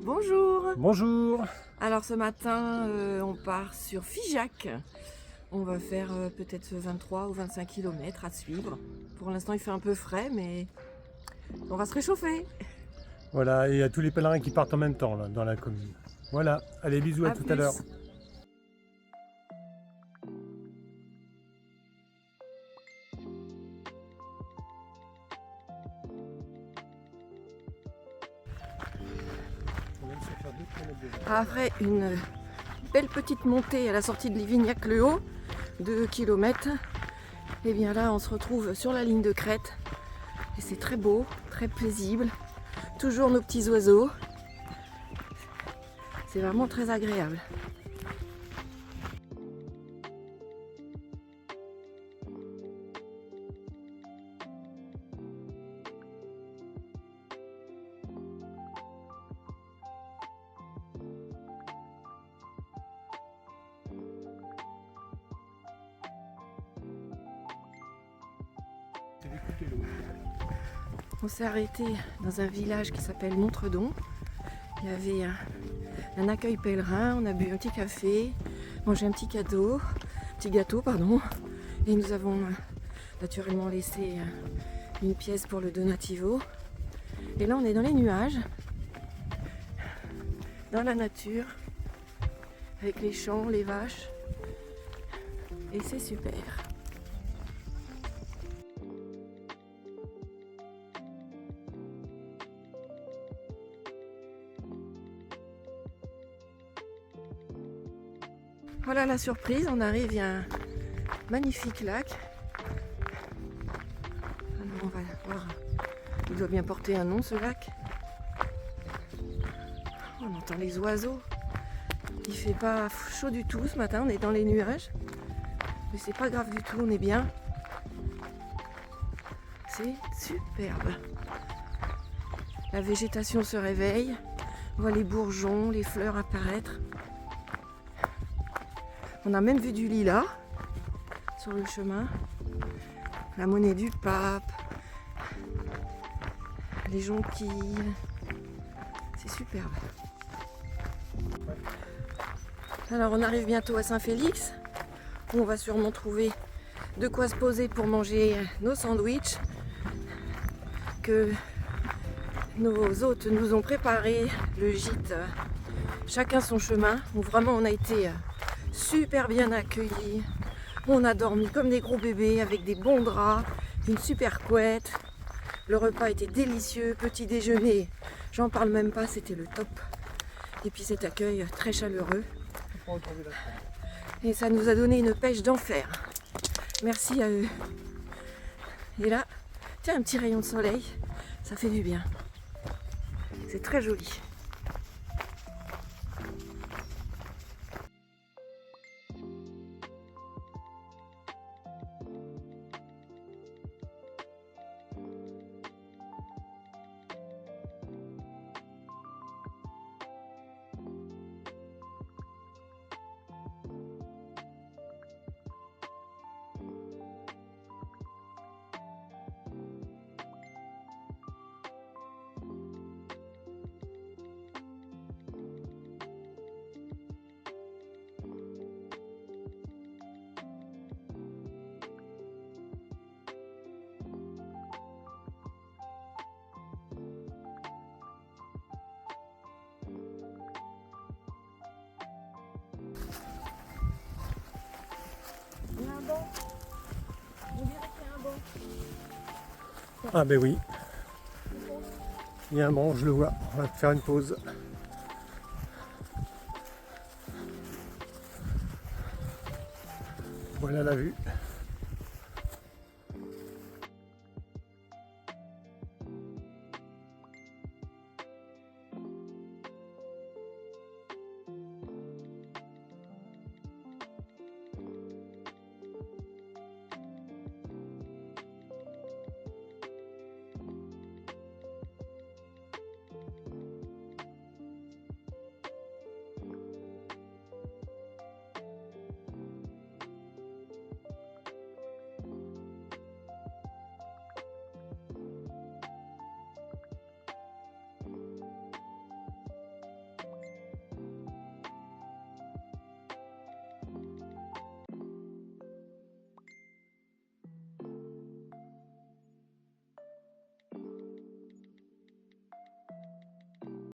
Bonjour. Bonjour. Alors ce matin, on part sur Figeac. On va faire peut-être 23 ou 25 km à suivre. Pour l'instant, il fait un peu frais, mais on va se réchauffer. Voilà, et à tous les pèlerins qui partent en même temps là, dans la commune. Voilà, allez, bisous, à tout à plus. l'heure. Après une belle petite montée à la sortie de Livignac-le-Haut, 2 km, et bien là on se retrouve sur la ligne de crête. Et c'est très beau, très paisible. Toujours nos petits oiseaux. C'est vraiment très agréable. On s'est arrêté dans un village qui s'appelle Montredon. Il y avait un accueil pèlerin, on a bu un petit café, mangé un petit gâteau, et nous avons naturellement laissé une pièce pour le donativo. Et là on est dans les nuages, dans la nature, avec les champs, les vaches, et c'est super. Voilà la surprise, on arrive, il y a un magnifique lac. Alors on va voir, il doit bien porter un nom ce lac. On entend les oiseaux. Il fait pas chaud du tout ce matin, on est dans les nuages. Mais c'est pas grave du tout, on est bien. C'est superbe. La végétation se réveille, on voit les bourgeons, les fleurs apparaître. On a même vu du lilas sur le chemin, la monnaie du pape, les jonquilles, c'est superbe. Alors on arrive bientôt à Saint-Félix, où on va sûrement trouver de quoi se poser pour manger nos sandwichs que nos hôtes nous ont préparé, le gîte chacun son chemin, où vraiment on a été super bien accueillis. On a dormi comme des gros bébés avec des bons draps, une super couette. Le repas était délicieux, petit déjeuner, j'en parle même pas, c'était le top. Et puis cet accueil très chaleureux. Et ça nous a donné une pêche d'enfer. Merci à eux. Et là, tiens, un petit rayon de soleil, ça fait du bien. C'est très joli. Il y a un banc. On dirait qu'il y a un banc. Ah ben oui, il y a un banc, je le vois, on va faire une pause. Voilà la vue.